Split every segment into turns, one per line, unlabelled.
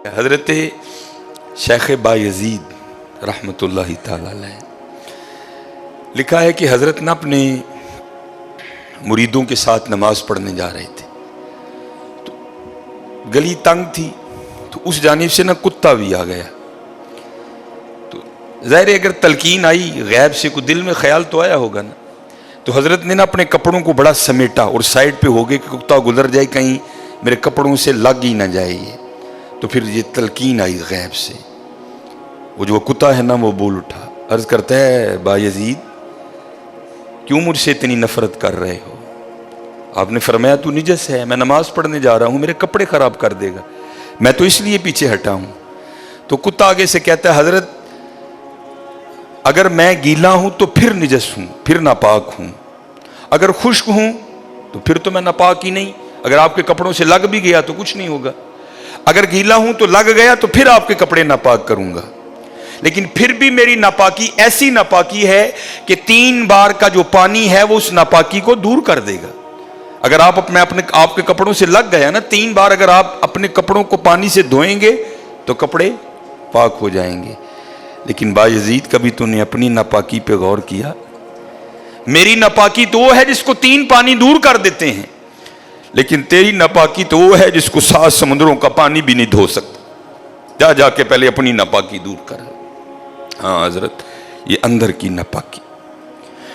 حضرت شیخ بایزید رحمۃ اللہ تعالی علیہ لکھا ہے کہ حضرت نہ اپنے مریدوں کے ساتھ نماز پڑھنے جا رہے تھے، تو گلی تنگ تھی، تو اس جانب سے نہ کتا بھی آ گیا۔ تو ظاہر ہے اگر تلقین آئی غیب سے، کوئی دل میں خیال تو آیا ہوگا نا، تو حضرت نے نا اپنے کپڑوں کو بڑا سمیٹا اور سائڈ پہ ہو گئے کہ کتا گزر جائے، کہیں میرے کپڑوں سے لگ ہی نہ جائے یہ۔ تو پھر یہ تلقین آئی غیب سے، وہ جو کتا ہے نا وہ بول اٹھا، عرض کرتا ہے بایزید کیوں مجھ سے اتنی نفرت کر رہے ہو؟ آپ نے فرمایا تو نجس ہے، میں نماز پڑھنے جا رہا ہوں، میرے کپڑے خراب کر دے گا، میں تو اس لیے پیچھے ہٹا ہوں۔ تو کتا آگے سے کہتا ہے حضرت اگر میں گیلا ہوں تو پھر نجس ہوں، پھر ناپاک ہوں، اگر خشک ہوں تو پھر تو میں ناپاک ہی نہیں، اگر آپ کے کپڑوں سے لگ بھی گیا تو کچھ نہیں ہوگا، اگر گیلا ہوں تو لگ گیا تو پھر آپ کے کپڑے ناپاک کروں گا، لیکن پھر بھی میری ناپاکی ایسی ناپاکی ہے کہ 3 بار کا جو پانی ہے وہ اس ناپاکی کو دور کر دے گا۔ اگر آپ کے کپڑوں سے لگ گیا نا 3 بار، اگر آپ اپنے کپڑوں کو پانی سے دھوئیں گے تو کپڑے پاک ہو جائیں گے۔ لیکن بایزید کبھی تو نے اپنی ناپاکی پہ غور کیا؟ میری ناپاکی تو وہ ہے جس کو 3 پانی دور کر دیتے ہیں، لیکن تیری ناپاکی تو وہ ہے جس کو 7 سمندروں کا پانی بھی نہیں دھو سکتا۔ جا کے پہلے اپنی ناپاکی دور کر۔ ہاں حضرت، یہ اندر کی ناپاکی،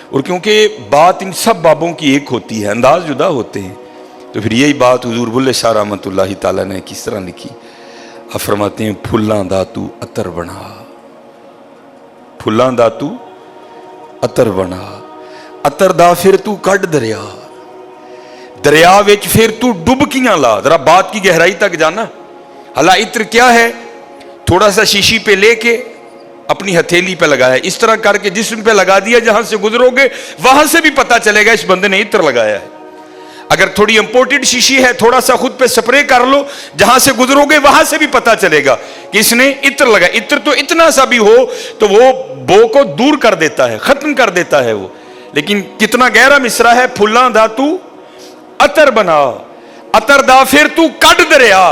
اور کیونکہ بات ان سب بابوں کی ایک ہوتی ہے، انداز جدا ہوتے ہیں، تو پھر یہی بات حضور بلے شاہ رحمۃ اللہ تعالیٰ نے کس طرح لکھی؟ آپ فرماتے ہیں پھلاں دا تو عطر بنا، پھلاں دا تو عطر بنا، عطر دا پھر تو کڈ دریا، دریا وچ پھر تو ڈبکیاں لا۔ ذرا بات کی گہرائی تک جانا۔ حالا عطر کیا ہے؟ تھوڑا سا شیشی پہ لے کے اپنی ہتھیلی پہ لگایا، اس طرح کر کے جسم پہ لگا دیا، جہاں سے گزرو گے وہاں سے بھی پتا چلے گا اس بندے نے عطر لگایا ہے۔ اگر تھوڑی امپورٹڈ شیشی ہے، تھوڑا سا خود پہ سپرے کر لو، جہاں سے گزرو گے وہاں سے بھی پتا چلے گا کہ اس نے عطر لگایا۔ عطر تو اتنا سا بھی ہو تو وہ بو کو دور کر دیتا ہے، ختم کر دیتا ہے وہ۔ لیکن کتنا گہرا مصرع ہے، پھلاں دا تو عطر بنا، عطر دا پھر تو کڈ دریا،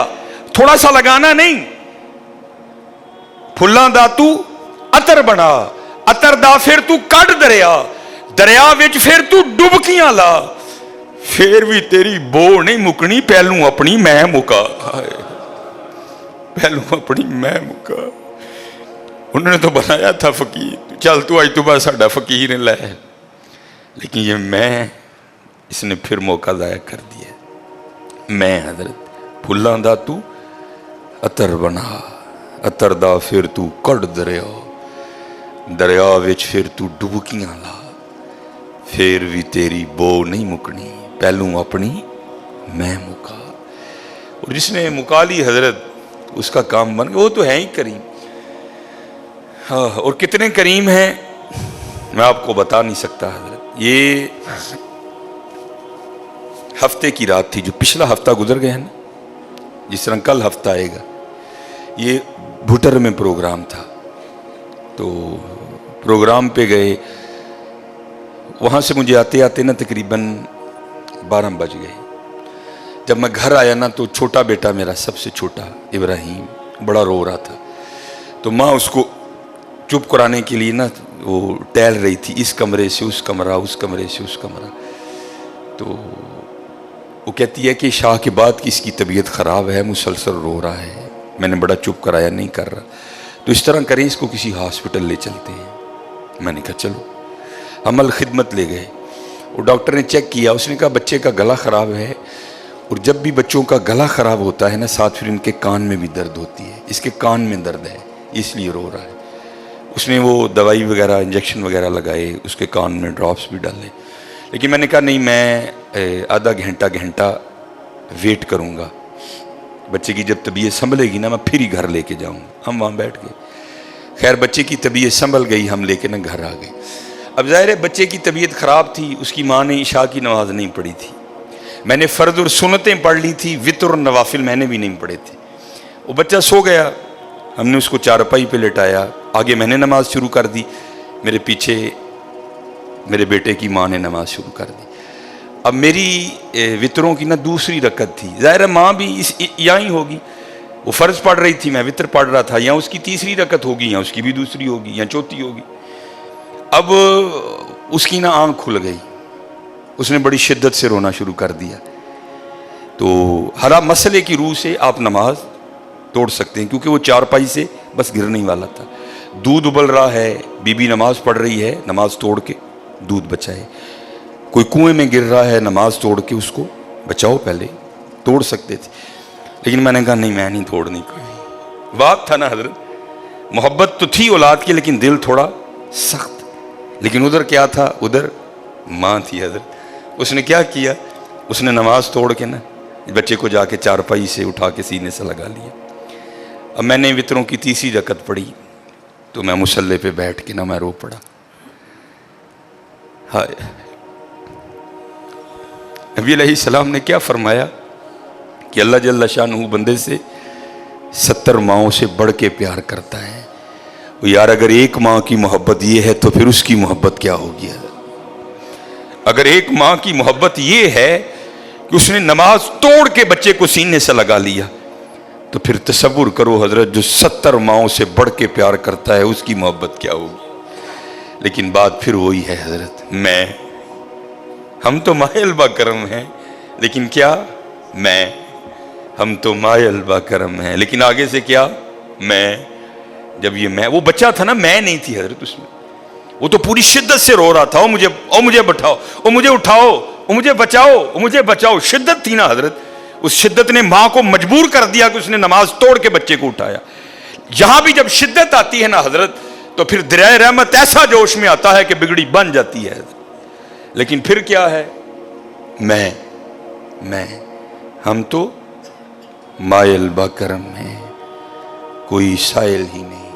تھوڑا سا لگانا نہیں، پھلاں دا تو عطر بنا، عطر دا پھر تو کڈ دریا، دریا وچ پھر تو ڈبکیاں لا، پھر بھی تیری بو نہیں مکنی، پہلوں اپنی میں مکا، پہلوں اپنی میں مکا۔ انہوں نے تو بنایا تھا فقیر، چل تو آج تو بعد ساڈا فقیر لے، لیکن یہ میں اس نے پھر موقع ضائع کر دیا۔ میں حضرت پھلاں دا تو عطر بنا، عطر دا پھر تو کڈ دریا، دریا وچ پھر تو ڈبکیاں لا، پھر بھی تیری بو نہیں مکنی، پہلوں اپنی میں مکا۔ اور جس نے مکا لی حضرت، اس کا کام بن گیا، وہ تو ہے ہی کریم۔ ہاں، اور کتنے کریم ہیں میں آپ کو بتا نہیں سکتا حضرت۔ یہ ہفتے کی رات تھی، جو پچھلا ہفتہ گزر گیا نا، جس طرح کل ہفتہ آئے گا، یہ بھٹر میں پروگرام تھا، تو پروگرام پہ گئے، وہاں سے مجھے آتے آتے نا تقریباً 12 بج گئے۔ جب میں گھر آیا نا تو چھوٹا بیٹا میرا، سب سے چھوٹا ابراہیم، بڑا رو رہا تھا، تو ماں اس کو چپ کرانے کے لیے نا وہ ٹہل رہی تھی، اس کمرے سے اس کمرہ، اس کمرے سے اس کمرہ، تو وہ کہتی ہے کہ شاہ کے بعد کی اس کی طبیعت خراب ہے، مسلسل رو رہا ہے، میں نے بڑا چپ کرایا، نہیں کر رہا، تو اس طرح کریں، اس کو کسی ہاسپٹل لے چلتے ہیں۔ میں نے کہا چلو، ہم الخدمت لے گئے، اور ڈاکٹر نے چیک کیا، اس نے کہا بچے کا گلا خراب ہے، اور جب بھی بچوں کا گلا خراب ہوتا ہے نا، ساتھ پھر ان کے کان میں بھی درد ہوتی ہے، اس کے کان میں درد ہے اس لیے رو رہا ہے۔ اس نے وہ دوائی وغیرہ انجیکشن وغیرہ لگائے، اس کے کان میں ڈراپس بھی ڈالے، لیکن میں نے کہا نہیں، میں آدھا گھنٹہ ویٹ کروں گا، بچے کی جب طبیعت سنبھلے گی نا میں پھر ہی گھر لے کے جاؤں گا۔ ہم وہاں بیٹھ گئے، خیر بچے کی طبیعت سنبھل گئی، ہم لے کے نا گھر آ گئے۔ اب ظاہر ہے بچے کی طبیعت خراب تھی، اس کی ماں نے عشاء کی نماز نہیں پڑھی تھی، میں نے فرض اور سنتیں پڑھ لی تھی، وتر اور نوافل میں نے بھی نہیں پڑھے تھے۔ وہ بچہ سو گیا، ہم نے اس کو چارپائی پہ لٹایا، آگے میں نے نماز شروع کر دی، میرے پیچھے میرے بیٹے کی ماں نے نماز شروع کر دی۔ اب میری وطروں کی نا دوسری رکعت تھی، ظاہر ہے ماں بھی یہاں ہی ہوگی، وہ فرض پڑھ رہی تھی، میں وطر پڑھ رہا تھا، یا اس کی تیسری رکعت ہوگی یا اس کی بھی دوسری ہوگی یا چوتھی ہوگی. اب اس کی نا آنکھ کھل گئی، اس نے بڑی شدت سے رونا شروع کر دیا. تو ہر مسئلے کی روح سے آپ نماز توڑ سکتے ہیں، کیونکہ وہ چارپائی سے بس گرنے ہی والا تھا. دودھ ابل رہا ہے، بی بی نماز پڑھ رہی ہے، نماز توڑ کے دودھ بچائے. کوئی کنویں میں گر رہا ہے، نماز توڑ کے اس کو بچاؤ. پہلے توڑ سکتے تھے، لیکن میں نے کہا نہیں، میں نہیں توڑنی. کوئی بات تھا نا حضرت، محبت تو تھی اولاد کی لیکن دل تھوڑا سخت. لیکن ادھر کیا تھا، ادھر ماں تھی حضرت. اس نے کیا کیا، اس نے نماز توڑ کے نا بچے کو جا کے چارپائی سے اٹھا کے سینے سے لگا لیا. اب میں نے وطروں کی تیسری رکعت پڑھی تو میں مصلی پہ بیٹھ کے نا میں رو پڑا. ہائے، نبی علیہ السلام نے کیا فرمایا کہ اللہ جل شانہ بندے سے 70 ماؤں سے بڑھ کے پیار کرتا ہے. یار اگر ایک ماں کی محبت یہ ہے تو پھر اس کی محبت کیا ہوگی. اگر ایک ماں کی محبت یہ ہے کہ اس نے نماز توڑ کے بچے کو سینے سے لگا لیا، تو پھر تصور کرو حضرت جو 70 ماؤں سے بڑھ کے پیار کرتا ہے اس کی محبت کیا ہوگی. لیکن بات پھر وہی ہے حضرت، ہم تو مائل با کرم ہیں، لیکن کیا ہم تو مائل با کرم ہیں، لیکن آگے سے کیا جب یہ وہ بچہ تھا نا، میں نہیں تھی حضرت اس میں. وہ تو پوری شدت سے رو رہا تھا، مجھے بٹھاؤ، مجھے اٹھاؤ، مجھے بچاؤ، مجھے بچاؤ. شدت تھی نا حضرت، اس شدت نے ماں کو مجبور کر دیا کہ اس نے نماز توڑ کے بچے کو اٹھایا. یہاں بھی جب شدت آتی ہے نا حضرت، تو پھر دریائے رحمت ایسا جوش میں آتا ہے کہ بگڑی بن جاتی ہے. لیکن پھر کیا ہے، ہم تو مائل با کرم ہیں، کوئی سائل ہی نہیں.